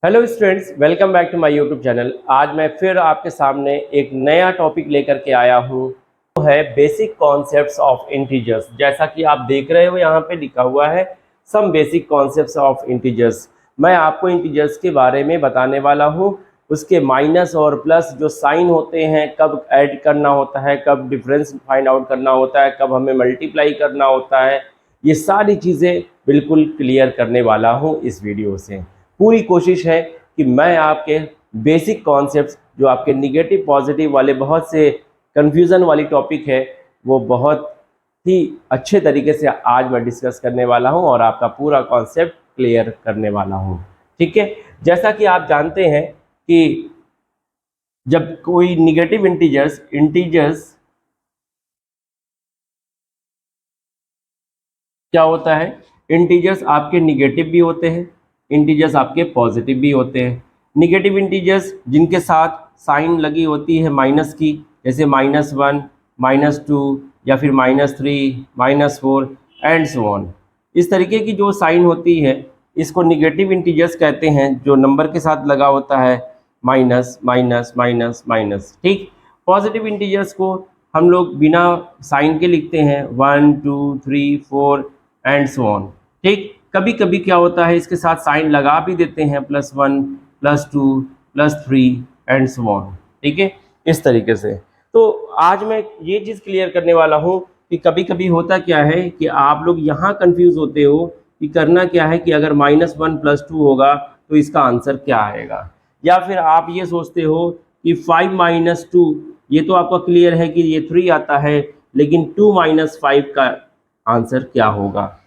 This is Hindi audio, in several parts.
Hello students, welcome back to my YouTube channel. आज मैं फिर आपके सामने एक नया टॉपिक लेकर के आया हूँ। वो है बेसिक कॉन्सेप्ट्स ऑफ इंटीजर्स। जैसा कि आप देख रहे हो यहाँ पे लिखा हुआ है some basic concepts of integers. मैं आपको इंटीजर्स के बारे में बताने वाला हूँ। उसके माइनस और प्लस जो साइन होते हैं, कब ऐड करना होता है, कब डिफरेंस फाइंड आउट करना होता है, कब हमें मल्टीप्लाई करना होता है, ये सारी चीज़ें बिल्कुल क्लियर करने वाला हूँ इस वीडियो से। पूरी कोशिश है कि मैं आपके बेसिक कॉन्सेप्ट्स जो आपके निगेटिव पॉजिटिव वाले बहुत से कन्फ्यूज़न वाली टॉपिक है वो बहुत ही अच्छे तरीके से आज मैं डिस्कस करने वाला हूं और आपका पूरा कॉन्सेप्ट क्लियर करने वाला हूं। ठीक है, जैसा कि आप जानते हैं कि जब कोई निगेटिव इंटीजर्स क्या होता है, इंटीजर्स आपके निगेटिव भी होते हैं, इंटीजर्स आपके पॉजिटिव भी होते हैं। निगेटिव इंटीजर्स जिनके साथ साइन लगी होती है माइनस की, जैसे -1, -2 या फिर -3, -4 एंड सो ऑन। इस तरीके की जो साइन होती है इसको निगेटिव इंटीजर्स कहते हैं, जो नंबर के साथ लगा होता है माइनस माइनस माइनस माइनस। ठीक, पॉजिटिव इंटीजर्स को हम लोग बिना साइन के लिखते हैं 1 2 3 4 एंड सो ऑन। ठीक, कभी कभी क्या होता है इसके साथ साइन लगा भी देते हैं +1 +2 +3 एंड सो ऑन। ठीक है, इस तरीके से। तो आज मैं ये चीज़ क्लियर करने वाला हूँ कि कभी कभी होता क्या है कि आप लोग यहाँ कंफ्यूज होते हो कि करना क्या है, कि अगर -1 +2 होगा तो इसका आंसर क्या आएगा, या फिर आप ये सोचते हो कि 5 - 2, ये तो आपका क्लियर है कि ये 3 आता है, लेकिन 2 - 5 का आंसर क्या होगा।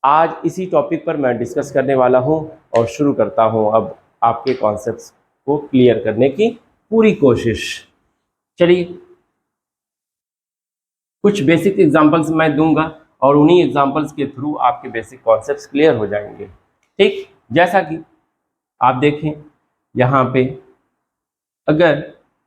आज इसी टॉपिक पर मैं डिस्कस करने वाला हूं और शुरू करता हूं अब आपके कॉन्सेप्ट्स को क्लियर करने की पूरी कोशिश। चलिए, कुछ बेसिक एग्जांपल्स मैं दूंगा और उन्हीं एग्जांपल्स के थ्रू आपके बेसिक कॉन्सेप्ट्स क्लियर हो जाएंगे। ठीक, जैसा कि आप देखें यहाँ पे, अगर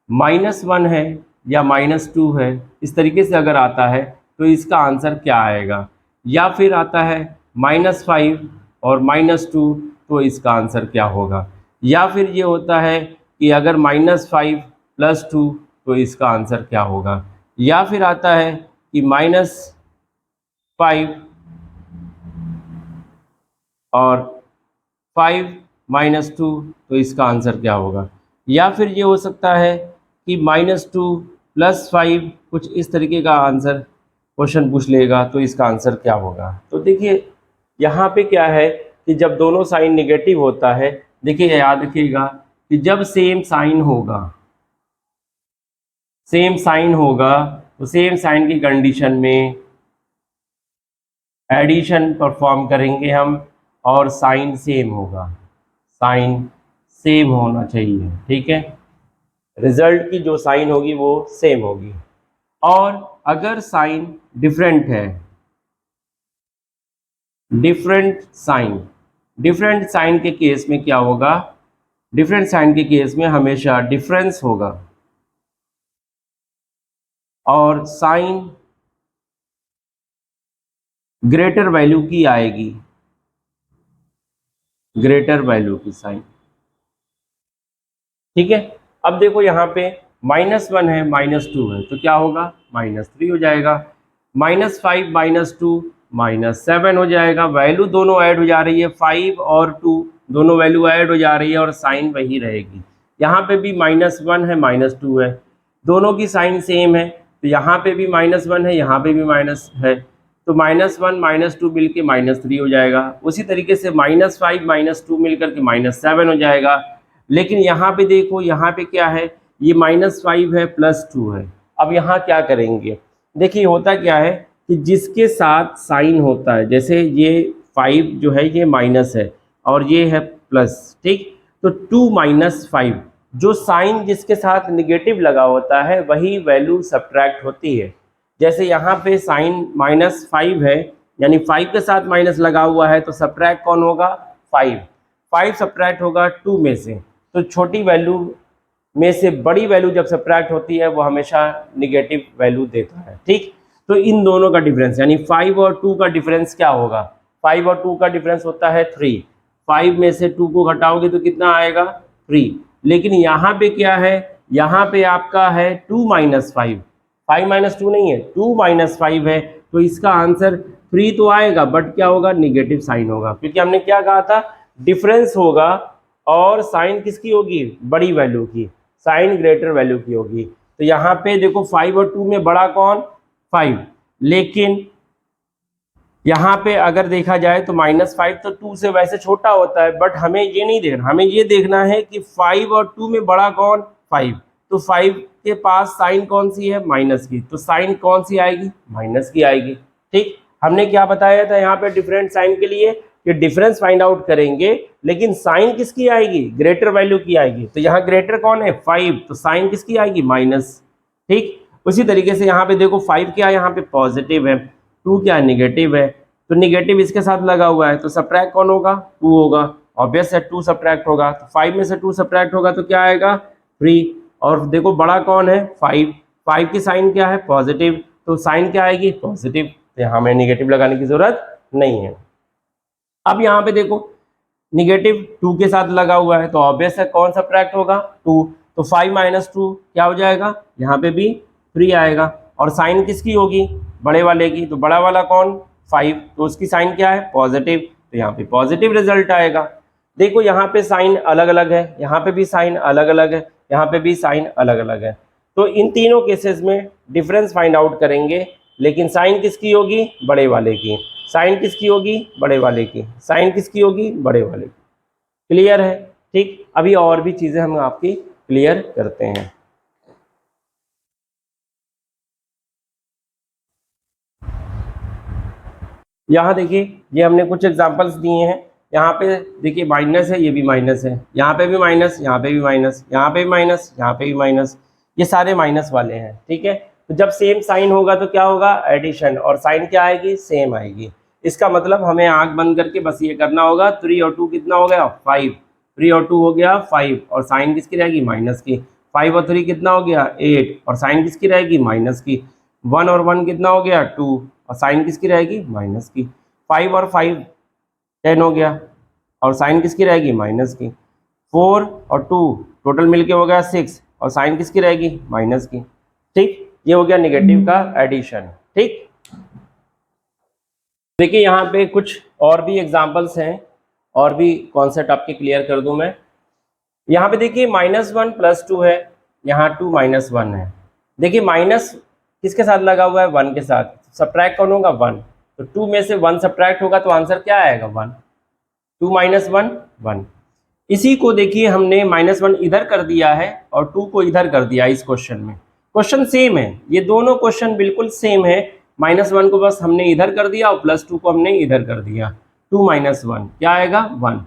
-1 है या -2 है, इस तरीके से अगर आता है तो इसका आंसर क्या आएगा, या फिर आता है -5 और -2 तो इसका आंसर क्या होगा, या फिर ये होता है कि अगर -5 + 2 तो इसका आंसर क्या होगा, या फिर आता है कि -5 और 5 - 2 तो इसका आंसर क्या होगा, या फिर ये हो सकता है कि -2 + 5 कुछ इस तरीके का आंसर क्वेश्चन पूछ लेगा तो इसका आंसर क्या होगा। तो देखिए यहाँ पे क्या है कि जब दोनों साइन निगेटिव होता है, देखिए याद रखिएगा कि जब सेम साइन होगा तो सेम साइन की कंडीशन में एडिशन परफॉर्म करेंगे हम, और साइन सेम होगा, साइन सेम होना चाहिए। ठीक है, रिजल्ट की जो साइन होगी वो सेम होगी। और अगर साइन डिफरेंट है, डिफरेंट साइन के केस में क्या होगा, डिफरेंट साइन के केस में हमेशा डिफरेंस होगा और साइन ग्रेटर वैल्यू की आएगी, ग्रेटर वैल्यू की साइन। ठीक है, अब देखो यहाँ पे -1 है -2 है तो क्या होगा, -3 हो जाएगा, -5 -2 -7 हो जाएगा। वैल्यू दोनों ऐड हो जा रही है, 5 और 2 दोनों वैल्यू ऐड हो जा रही है और साइन वही रहेगी। यहाँ पे भी -1 है -2 है, दोनों की साइन सेम है, तो यहाँ पे भी -1 है, यहाँ पे भी माइनस है, तो -1 -2 मिल के -3 हो जाएगा। उसी तरीके से -5 -2 मिल करके -7 हो जाएगा। लेकिन यहाँ पे देखो, यहाँ पे क्या है, ये -5 है +2 है। अब यहाँ क्या करेंगे, देखिए होता क्या है कि जिसके साथ साइन होता है, जैसे ये 5 जो है ये माइनस है और ये है प्लस, ठीक, तो 2 - 5 जो साइन जिसके साथ निगेटिव लगा होता है वही वैल्यू सब्ट्रैक्ट होती है। जैसे यहाँ पे साइन -5 है, यानी 5 के साथ माइनस लगा हुआ है, तो सब्ट्रैक्ट कौन होगा, 5 सब्ट्रैक्ट होगा 2 में से। तो छोटी वैल्यू में से बड़ी वैल्यू जब सब्ट्रैक्ट होती है वो हमेशा निगेटिव वैल्यू देता है। ठीक, तो इन दोनों का डिफरेंस यानी 5 और 2 का डिफरेंस क्या होगा, 5 और 2 का डिफरेंस होता है 3, 5 में से 2 को घटाओगे तो कितना आएगा 3। लेकिन यहाँ पे क्या है, यहाँ पे आपका है 2 माइनस 5, 5 माइनस 2 नहीं है, 2 माइनस 5 है, तो इसका आंसर 3 तो आएगा बट क्या होगा, निगेटिव साइन होगा, क्योंकि हमने क्या कहा था, डिफरेंस होगा और साइन किसकी होगी, बड़ी वैल्यू की, साइन ग्रेटर वैल्यू की होगी। तो यहाँ पे देखो 5 और 2 में बड़ा कौन, 5, लेकिन यहाँ पे अगर देखा जाए तो -5 तो 2 से वैसे छोटा होता है, बट हमें ये नहीं देखना, हमें ये देखना है कि 5 और 2 में बड़ा कौन, 5। तो 5 के पास साइन कौन सी है, माइनस की, तो साइन कौन सी आएगी, माइनस की आएगी। ठीक, हमने क्या बताया था यहाँ पे डिफरेंट साइन के लिए कि डिफरेंस फाइंड आउट करेंगे, लेकिन साइन किसकी आएगी, ग्रेटर वैल्यू की आएगी। तो यहाँ ग्रेटर कौन है, 5, तो साइन किसकी आएगी, माइनस। ठीक, उसी तरीके से यहाँ पे देखो 5 क्या है, यहाँ पे पॉजिटिव है, 2 क्या है, निगेटिव है, तो निगेटिव इसके साथ लगा हुआ है, तो सब्ट्रैक्ट कौन होगा, 2 होगा, ऑब्वियस है 2 सब्ट्रैक्ट होगा, तो 5 में से 2 सब्ट्रैक्ट होगा तो क्या आएगा 3। और देखो बड़ा कौन है, 5, 5 की साइन क्या है, पॉजिटिव, तो साइन क्या आएगी, पॉजिटिव, तो यहाँ हमें निगेटिव लगाने की जरूरत नहीं है। अब यहाँ पे देखो निगेटिव 2 के साथ लगा हुआ है, तो ऑब्वियस है कौन सब्ट्रैक्ट होगा, 2, तो 5 माइनस 2 क्या हो जाएगा, यहाँ पे भी 3 आएगा, और साइन किसकी होगी, बड़े वाले की, तो बड़ा वाला कौन, 5, तो उसकी साइन क्या है, पॉजिटिव, तो यहाँ पे पॉजिटिव रिजल्ट आएगा। देखो यहाँ पे साइन अलग अलग है, यहाँ पे भी साइन अलग अलग है, यहाँ पे भी साइन अलग अलग है, तो इन तीनों केसेस में डिफरेंस फाइंड आउट करेंगे, लेकिन साइन किसकी होगी, बड़े वाले की, साइन किसकी होगी, बड़े वाले की, साइन किसकी होगी, बड़े वाले की। क्लियर है। ठीक, अभी और भी चीजें हम आपकी क्लियर करते हैं। यहाँ देखिए ये हमने कुछ एग्जांपल्स दिए हैं, यहाँ पे देखिए माइनस है, ये भी माइनस है, यहाँ पे भी माइनस, यहाँ पे भी माइनस, यहाँ पे भी माइनस, यहाँ पे भी माइनस, ये सारे माइनस वाले हैं। ठीक है, तो जब सेम साइन होगा तो क्या होगा, एडिशन, और साइन क्या आएगी, सेम आएगी। इसका मतलब हमें आंख बंद करके बस ये करना होगा, 3 और 2 कितना हो गया, 5, 3 और 2 हो गया 5, और साइन किसकी रहेगी, माइनस की, 5 और 3 कितना हो गया, 8, और साइन किसकी रहेगी, माइनस की, 1 और 1 कितना हो गया, 2, और साइन किसकी रहेगी, माइनस की, 5 और 5 10 हो गया, और साइन किसकी रहेगी, माइनस की, 4 और 2 टोटल मिलके हो गया 6, और साइन किसकी रहेगी, माइनस की। ठीक, ये हो गया निगेटिव का एडिशन। ठीक, देखिए यहाँ पे कुछ और भी एग्जांपल्स हैं, और भी कॉन्सेप्ट आपके क्लियर कर दूं मैं। यहाँ पे देखिए -1 + 2 है, यहाँ 2 - 1 है। देखिए माइनस किसके साथ लगा हुआ है, 1 के साथ, सब्ट्रैक्ट कौन होगा, 1, तो 2 में से 1 सब्ट्रैक्ट होगा तो आंसर क्या आएगा, 1, 2 - 1 1। इसी को देखिए हमने -1 इधर कर दिया है और 2 को इधर कर दिया इस क्वेश्चन में। क्वेश्चन सेम है, ये दोनों क्वेश्चन बिल्कुल सेम है, -1 को बस हमने इधर कर दिया और +2 को हमने इधर कर दिया, 2 - 1 क्या आएगा, 1।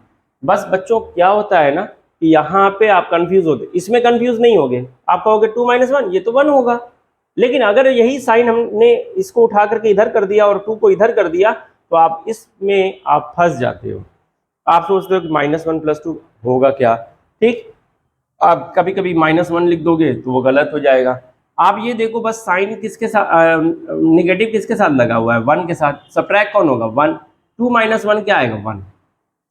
बस बच्चों क्या होता है ना कि यहाँ पे आप कंफ्यूज होते, इसमें कंफ्यूज नहीं होगे, आप कहोगे 2 - 1 ये तो 1 होगा, लेकिन अगर यही साइन हमने इसको उठा करके इधर कर दिया और 2 को इधर कर दिया तो आप इसमें आप फंस जाते हो, आप सोचते हो कि -1 + 2 होगा क्या। ठीक, आप कभी कभी -1 लिख दोगे तो वो गलत हो जाएगा। आप ये देखो बस साइन किसके साथ, निगेटिव किसके साथ लगा हुआ है, 1 के साथ, सब्ट्रैक्ट कौन होगा, 1, 2 - 1 क्या आएगा, 1।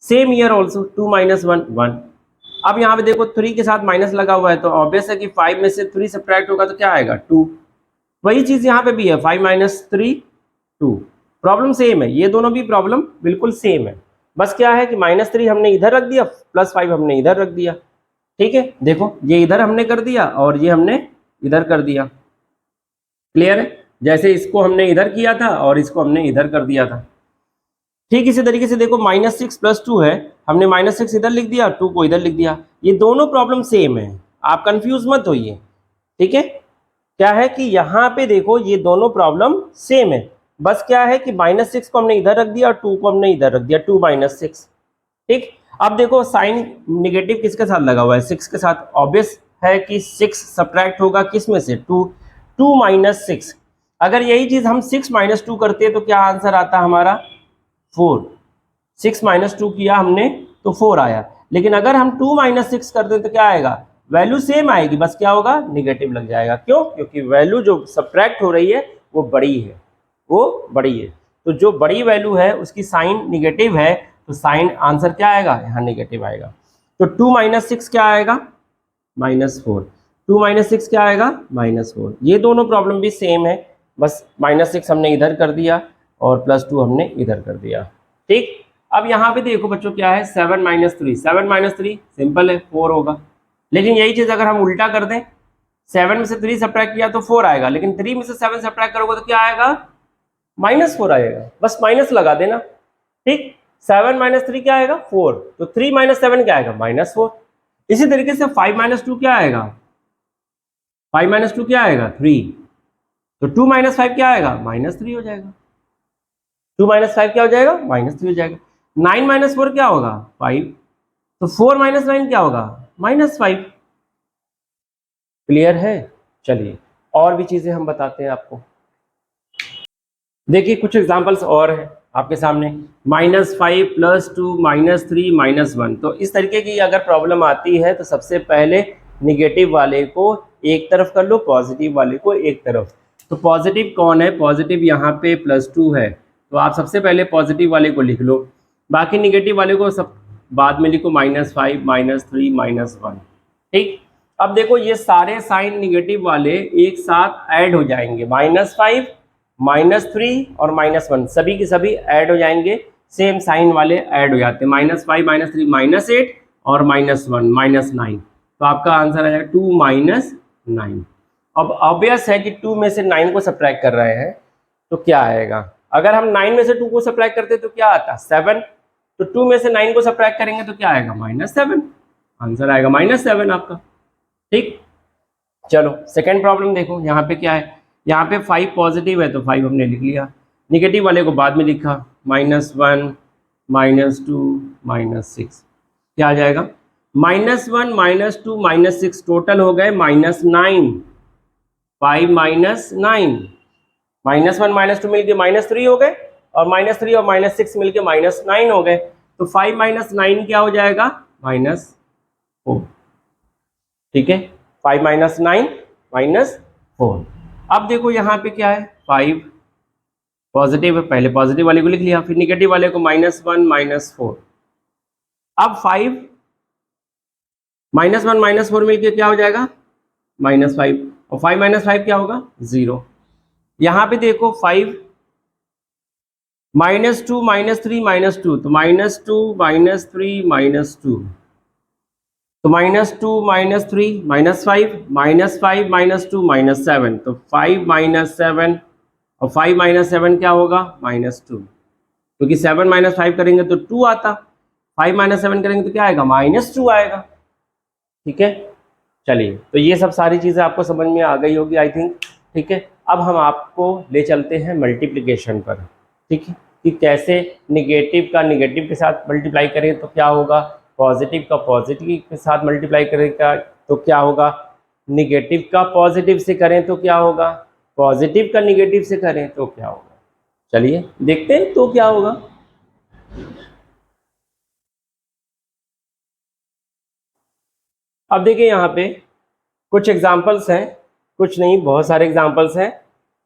Same year also 2 - 1 1। अब यहाँ पे देखो 3 के साथ माइनस लगा हुआ है, तो ऑब्वियस है कि 5 में से 3 सब्ट्रैक्ट होगा तो क्या आएगा, 2। वही चीज यहाँ पे भी है, 5 - 3 2, प्रॉब्लम सेम है, ये दोनों भी प्रॉब्लम बिल्कुल सेम है, बस क्या है कि -3 हमने इधर रख दिया, +5 हमने इधर रख दिया। ठीक है, देखो ये इधर हमने कर दिया और ये हमने इधर कर दिया। क्लियर है, जैसे इसको हमने इधर किया था और इसको हमने इधर कर दिया था। ठीक इसी तरीके से देखो -6 + 2 है, हमने -6 इधर लिख दिया, 2 को इधर लिख दिया, ये दोनों प्रॉब्लम सेम है, आप कंफ्यूज मत होइए। ठीक है, क्या है कि यहाँ पे देखो ये दोनों प्रॉब्लम सेम है, बस क्या है कि -6 को हमने इधर रख दिया और 2 को हमने इधर रख दिया, 2 - 6। ठीक, अब देखो साइन निगेटिव किसके साथ लगा हुआ है, 6 के साथ, ऑब्वियस है कि 6 सब्ट्रैक्ट होगा किस में से, 2, 2 - 6। अगर यही चीज हम 6 - 2 करते तो क्या आंसर आता हमारा, 4। 6 - 2 किया हमने तो 4 आया, लेकिन अगर हम 2 - 6 कर दें तो क्या आएगा, वैल्यू सेम आएगी, बस क्या होगा, निगेटिव लग जाएगा। क्यों, क्योंकि वैल्यू जो सब्ट्रैक्ट हो रही है वो बड़ी है, वो बड़ी है, तो जो बड़ी वैल्यू है उसकी साइन निगेटिव है, तो साइन आंसर क्या आएगा, यहाँ नेगेटिव आएगा। तो 2 - 6 क्या आएगा, -4। 2 - 6 क्या आएगा, -4। ये दोनों प्रॉब्लम भी सेम है, बस -6 हमने इधर कर दिया और +2 हमने इधर कर दिया। ठीक, अब यहाँ पे देखो बच्चों क्या है, 7 - 3। 7 - 3 सिंपल है, 4 होगा। लेकिन यही चीज़ अगर हम उल्टा कर दें, 7 में से 3 सब्ट्रैक्ट किया तो 4 आएगा, लेकिन 3 में से 7 सब्ट्रैक्ट करोगे तो क्या आएगा, -4 आएगा। बस माइनस लगा देना। ठीक, 7 - 3 क्या आएगा, 4। तो 3 - 7 क्या आएगा, -4। इसी तरीके से 5 - 2 क्या आएगा, 5 - 2 क्या आएगा, 3। तो 2 - 5 क्या आएगा, -3 हो जाएगा। 2 - 5 क्या हो जाएगा, -3 हो जाएगा। 9 - 4 क्या होगा, 5। तो 4 - 9 क्या होगा, -5। क्लियर है। चलिए और भी चीजें हम बताते हैं आपको। देखिए कुछ एग्जांपल्स और हैं आपके सामने, -5 +2 -3 -1। तो इस तरीके की अगर प्रॉब्लम आती है तो सबसे पहले निगेटिव वाले को एक तरफ कर लो, पॉजिटिव वाले को एक तरफ। तो पॉजिटिव कौन है, पॉजिटिव यहाँ पे +2 है, तो आप सबसे पहले पॉजिटिव वाले को लिख लो, बाकी निगेटिव वाले को सब बाद में लिखो, -5 -3 -1। ठीक, अब देखो ये सारे साइन निगेटिव वाले एक साथ ऐड हो जाएंगे, -5 -3 और -1 सभी के सभी ऐड हो जाएंगे, सेम साइन वाले ऐड हो जाते हैं, -5 -3 -8 और -1 -9। तो आपका आंसर आएगा 2 - 9। अब ऑब्वियस है कि 2 में से 9 को सब्ट्रैक्ट कर रहे हैं तो क्या आएगा, अगर हम 9 में से 2 को सब्ट्रैक्ट करते तो क्या आता, 7। तो 2 में से 9 को सब्ट्रैक्ट करेंगे तो क्या आएगा, -7। आंसर आएगा -7 आपका। ठीक, चलो सेकेंड प्रॉब्लम देखो, यहाँ पे क्या है, यहाँ पे 5 पॉजिटिव है तो 5 हमने लिख लिया, निगेटिव वाले को बाद में लिखा, -1 -2 -6 क्या आ जाएगा, -1 -2 -6 टोटल हो गए -9। 5 - 9 -1 -2 मिलके -3 हो गए, और -3 और -6 मिलके -9 हो गए। तो 5 - 9 क्या हो जाएगा, -4। ठीक है, 5 - 9 -4। अब देखो यहाँ पे क्या है, 5 पॉजिटिव है, पहले पॉजिटिव वाले को लिख लिया, फिर निगेटिव वाले को -1 -4। अब 5 -1 -4 मिलके क्या हो जाएगा, -5, और 5 - 5 क्या होगा, 0। यहाँ पे देखो 5 -2 -3 -2, तो -2 -3 -2, तो -2 -3 -5 -5 -2 -7, तो 5 - 7, और 5 - 7 क्या होगा, -2, क्योंकि 7 - 5 करेंगे तो 2 आता, 5 - 7 करेंगे तो क्या आएगा, -2 आएगा। ठीक है, चलिए तो ये सब सारी चीज़ें आपको समझ में आ गई होगी आई थिंक। ठीक है, अब हम आपको ले चलते हैं मल्टीप्लिकेशन पर। ठीक है, कि कैसे निगेटिव का निगेटिव के साथ मल्टीप्लाई करें तो क्या होगा, पॉजिटिव का पॉजिटिव के साथ मल्टीप्लाई करेगा तो क्या होगा, निगेटिव का पॉजिटिव से करें तो क्या होगा, पॉजिटिव का निगेटिव से करें तो क्या होगा। चलिए देखते हैं तो क्या होगा। अब देखिए यहाँ पे कुछ एग्जाम्पल्स हैं, कुछ नहीं बहुत सारे एग्जाम्पल्स हैं,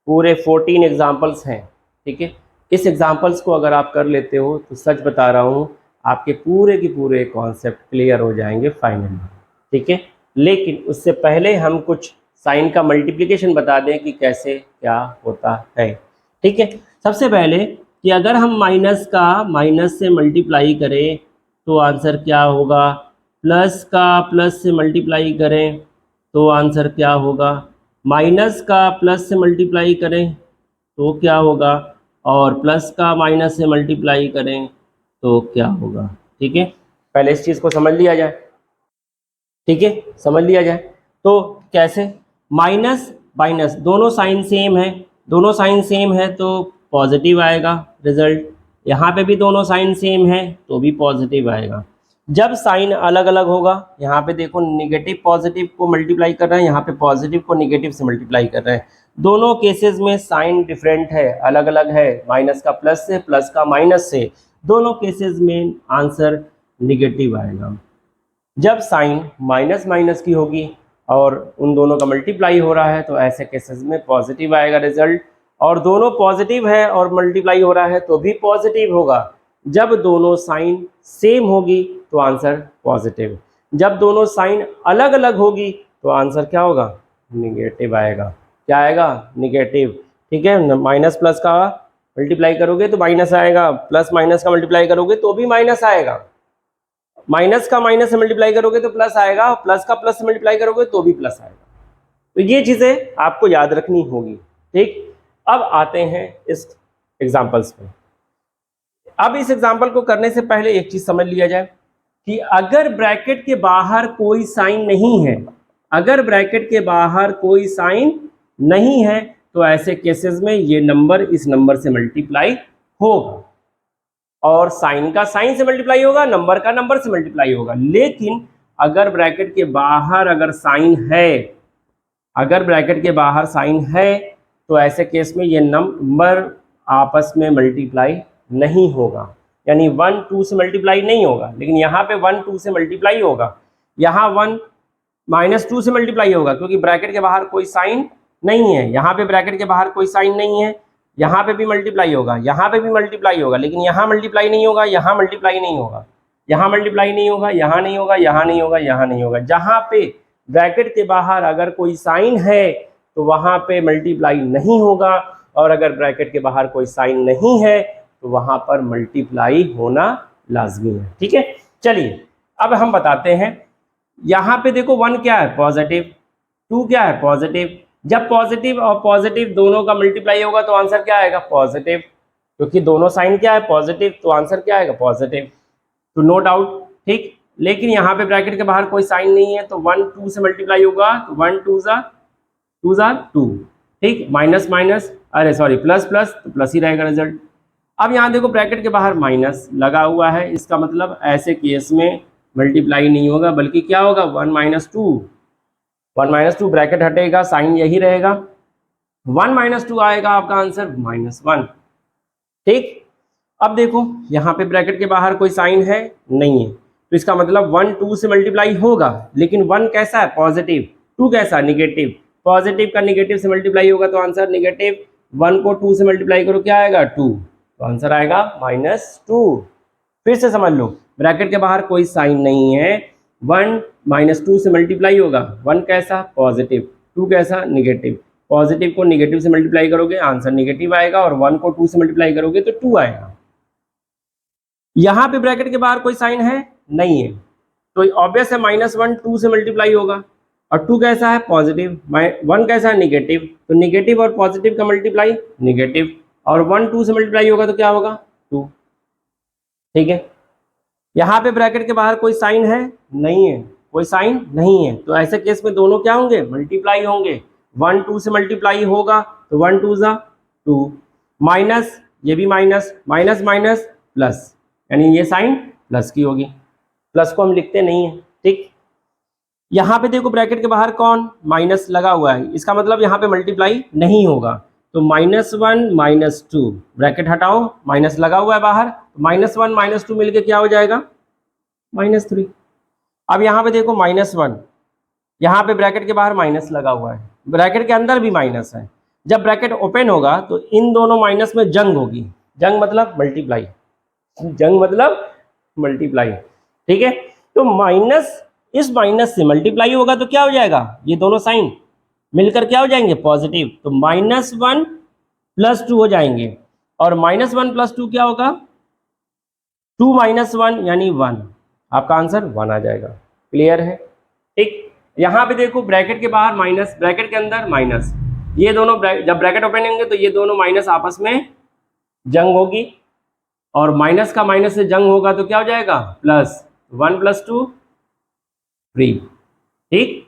पूरे 14 एग्जाम्पल्स हैं। ठीक है, इस एग्जाम्पल्स को अगर आप कर लेते हो तो सच बता रहा हूँ आपके पूरे के पूरे कॉन्सेप्ट क्लियर हो जाएंगे फाइनली। ठीक है, लेकिन उससे पहले हम कुछ साइन का मल्टीप्लिकेशन बता दें कि कैसे क्या होता है। ठीक है, सबसे पहले कि अगर हम माइनस का माइनस से मल्टीप्लाई करें तो आंसर क्या होगा, प्लस का प्लस से मल्टीप्लाई करें तो आंसर क्या होगा, माइनस का प्लस से मल्टीप्लाई करें तो क्या होगा, और प्लस का माइनस से मल्टीप्लाई करें तो क्या होगा। ठीक है, पहले इस चीज़ को समझ लिया जाए। ठीक है, समझ लिया जाए तो कैसे, माइनस माइनस दोनों साइन सेम है, दोनों साइन सेम है तो पॉजिटिव आएगा रिजल्ट, यहाँ पे भी दोनों साइन सेम है तो भी पॉजिटिव आएगा। जब साइन अलग अलग होगा, यहाँ पे देखो निगेटिव पॉजिटिव को मल्टीप्लाई कर रहे हैं, यहाँ पे पॉजिटिव को निगेटिव से मल्टीप्लाई कर रहे हैं, दोनों केसेस में साइन डिफरेंट है, अलग अलग है, माइनस का प्लस से, प्लस का माइनस से, दोनों केसेस में आंसर निगेटिव आएगा। जब साइन माइनस माइनस की होगी और उन दोनों का मल्टीप्लाई हो रहा है तो ऐसे केसेस में पॉजिटिव आएगा रिजल्ट, और दोनों पॉजिटिव है और मल्टीप्लाई हो रहा है तो भी पॉजिटिव होगा। जब दोनों साइन सेम होगी तो आंसर पॉजिटिव, जब दोनों साइन अलग अलग होगी तो आंसर क्या होगा, निगेटिव आएगा। क्या आएगा, निगेटिव। ठीक है, माइनस प्लस का मल्टीप्लाई करोगे तो माइनस आएगा, प्लस माइनस का मल्टीप्लाई करोगे तो भी माइनस आएगा, माइनस का माइनस से मल्टीप्लाई करोगे तो प्लस आएगा, प्लस का प्लस से मल्टीप्लाई करोगे तो भी प्लस आएगा। तो ये चीजें आपको याद रखनी होगी। ठीक, अब आते हैं इस एग्जाम्पल्स पे। अब इस एग्जाम्पल को करने से पहले एक चीज समझ लिया जाए कि अगर ब्रैकेट के बाहर कोई साइन नहीं है, अगर ब्रैकेट के बाहर कोई साइन नहीं है तो ऐसे केसेस में ये नंबर इस नंबर से मल्टीप्लाई होगा, और साइन का साइन से मल्टीप्लाई होगा, नंबर का नंबर से मल्टीप्लाई होगा। लेकिन अगर ब्रैकेट के बाहर अगर साइन है, अगर ब्रैकेट के बाहर साइन है तो ऐसे केस में ये नंबर आपस में मल्टीप्लाई नहीं होगा, यानी 1 2 से मल्टीप्लाई नहीं होगा। लेकिन यहाँ पे 1 2 से मल्टीप्लाई होगा, यहाँ 1 -2 से मल्टीप्लाई होगा, क्योंकि ब्रैकेट के बाहर कोई साइन नहीं है। यहाँ पे ब्रैकेट के बाहर कोई साइन नहीं है, यहाँ पे भी मल्टीप्लाई होगा, यहाँ पे भी मल्टीप्लाई होगा, लेकिन यहाँ मल्टीप्लाई नहीं होगा, यहाँ मल्टीप्लाई नहीं होगा, यहाँ मल्टीप्लाई नहीं होगा, यहाँ नहीं होगा, यहाँ नहीं होगा, यहाँ नहीं होगा। जहाँ पे ब्रैकेट के बाहर अगर कोई साइन है तो वहाँ पे मल्टीप्लाई नहीं होगा, और अगर ब्रैकेट के बाहर कोई साइन नहीं है तो वहाँ पर मल्टीप्लाई होना लाजमी है। ठीक है, चलिए अब हम बताते हैं। यहाँ पे देखो 1 क्या है, पॉजिटिव, 2 क्या है, पॉजिटिव। जब पॉजिटिव और पॉजिटिव दोनों का मल्टीप्लाई होगा तो आंसर क्या आएगा, पॉजिटिव, क्योंकि दोनों साइन क्या है, पॉजिटिव, तो आंसर क्या आएगा, पॉजिटिव। तो नो डाउट। ठीक, लेकिन यहाँ पे ब्रैकेट के बाहर कोई साइन नहीं है तो 1 2 से मल्टीप्लाई होगा तो 1 2 ज़ा 2। ठीक, माइनस माइनस, अरे सॉरी प्लस प्लस, तो प्लस ही रहेगा रिजल्ट। अब यहाँ देखो ब्रैकेट के बाहर माइनस लगा हुआ है, इसका मतलब ऐसे केस में मल्टीप्लाई नहीं होगा, बल्कि क्या होगा, 1 -2, 1 -2, ब्रैकेट हटेगा, साइन यही रहेगा, 1 -2 आएगा आपका आंसर -1। ठीक, अब देखो यहाँ पे ब्रैकेट के बाहर कोई साइन है नहीं है, तो इसका मतलब 1 2 से मल्टीप्लाई होगा, लेकिन 1 कैसा है, पॉजिटिव, 2 कैसा, निगेटिव। पॉजिटिव का निगेटिव से मल्टीप्लाई होगा तो आंसर निगेटिव, 1 को 2 से मल्टीप्लाई करो क्या आएगा, 2, तो आंसर आएगा -2। फिर से समझ लो, ब्रैकेट के बाहर कोई साइन नहीं है, 1 -2 से मल्टीप्लाई होगा, 1 कैसा, पॉजिटिव, 2 कैसा, निगेटिव। पॉजिटिव को निगेटिव से मल्टीप्लाई करोगे आंसर निगेटिव आएगा, और 1 को 2 से मल्टीप्लाई करोगे तो 2 आएगा। यहाँ पे ब्रैकेट के बाहर कोई साइन है नहीं है, तो ऑब्वियस है -1 2 से मल्टीप्लाई होगा, और 2 कैसा है, पॉजिटिव, 1 कैसा है, निगेटिव, तो निगेटिव और पॉजिटिव का मल्टीप्लाई निगेटिव, और 1 2 से मल्टीप्लाई होगा तो क्या होगा, 2। ठीक है, यहाँ पे ब्रैकेट के बाहर कोई साइन है नहीं है, कोई साइन नहीं है, तो ऐसे केस में दोनों क्या होंगे, मल्टीप्लाई होंगे। 1 2 से मल्टीप्लाई होगा तो 1 2 ज़ा 2, माइनस, ये भी माइनस, माइनस माइनस प्लस, यानी ये साइन प्लस की होगी, प्लस को हम लिखते नहीं है। ठीक, यहाँ पे देखो ब्रैकेट के बाहर कौन, माइनस लगा हुआ है, इसका मतलब यहाँ पे मल्टीप्लाई नहीं होगा, तो -1 -2, ब्रैकेट हटाओ, माइनस लगा हुआ है बाहर, तो -1 -2 मिलके क्या हो जाएगा, -3। अब यहाँ पे देखो -1, यहाँ पे ब्रैकेट के बाहर माइनस लगा हुआ है, ब्रैकेट के अंदर भी माइनस है। जब ब्रैकेट ओपन होगा तो इन दोनों माइनस में जंग होगी, जंग मतलब मल्टीप्लाई, जंग मतलब मल्टीप्लाई। ठीक है, तो माइनस, इस माइनस से मल्टीप्लाई होगा तो क्या हो जाएगा, ये दोनों साइन मिलकर क्या हो जाएंगे, पॉजिटिव, तो -1 + 2 हो जाएंगे, और -1 + 2 क्या होगा, 2 - 1 यानी 1, आपका आंसर 1 आ जाएगा। क्लियर है। ठीक, यहाँ पे देखो ब्रैकेट के बाहर माइनस, ब्रैकेट के अंदर माइनस, ये दोनों जब ब्रैकेट ओपन होंगे तो ये दोनों माइनस आपस में जंग होगी, और माइनस का माइनस से जंग होगा तो क्या हो जाएगा, प्लस, 1 + 2 3। ठीक,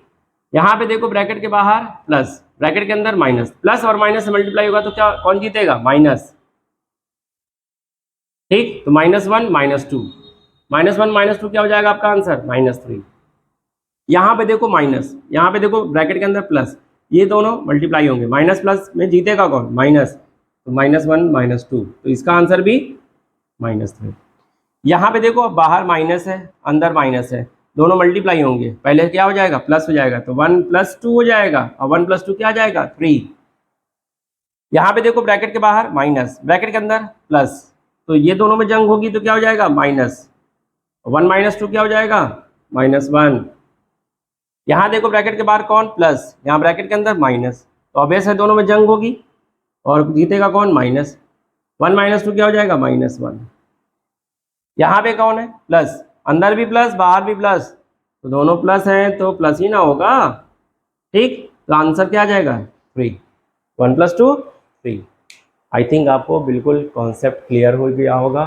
यहाँ पे देखो ब्रैकेट के बाहर प्लस, ब्रैकेट के अंदर माइनस, प्लस और माइनस से मल्टीप्लाई होगा तो क्या, कौन जीतेगा, माइनस। ठीक, तो -1 -2, -1 -2 क्या हो जाएगा आपका आंसर, -3। यहाँ पे देखो माइनस, यहाँ पे देखो ब्रैकेट के अंदर प्लस, ये दोनों मल्टीप्लाई होंगे, माइनस प्लस में जीतेगा कौन, माइनस, तो -1 -2, तो इसका आंसर भी -3। यहाँ पे देखो अब बाहर माइनस है, अंदर माइनस है, दोनों मल्टीप्लाई होंगे, पहले क्या हो जाएगा, प्लस हो जाएगा, तो 1 + 2 हो जाएगा, और 1 + 2 क्या आ जाएगा, 3। यहाँ पे देखो ब्रैकेट के बाहर माइनस, ब्रैकेट के अंदर प्लस, तो ये दोनों में जंग होगी तो क्या हो जाएगा माइनस, 1 माइनस 2 क्या हो जाएगा -1। यहाँ देखो ब्रैकेट के बाहर कौन प्लस, यहाँ ब्रैकेट के अंदर माइनस, तो ऑब्वियस है दोनों में जंग होगी और जीतेगा कौन माइनस। 1 माइनस 2 क्या हो जाएगा -1। यहाँ पे कौन है प्लस, अंदर भी प्लस बाहर भी प्लस, तो दोनों प्लस हैं तो प्लस ही ना होगा, ठीक। तो आंसर क्या आ जाएगा 3, 1 + 2 3। आई थिंक आपको बिल्कुल कॉन्सेप्ट क्लियर हो गया होगा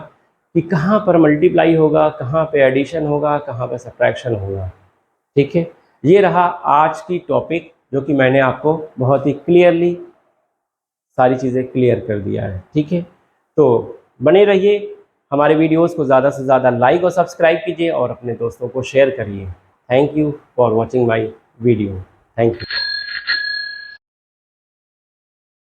कि कहाँ पर मल्टीप्लाई होगा, कहाँ पे एडिशन होगा, कहाँ पे सब्ट्रैक्शन होगा, ठीक है। ये रहा आज की टॉपिक जो कि मैंने आपको बहुत ही क्लियरली सारी चीज़ें क्लियर कर दिया है, ठीक है। तो बने रहिए, हमारे वीडियोस को ज़्यादा से ज़्यादा लाइक और सब्सक्राइब कीजिए और अपने दोस्तों को शेयर करिए। Thank you for watching my video. Thank you.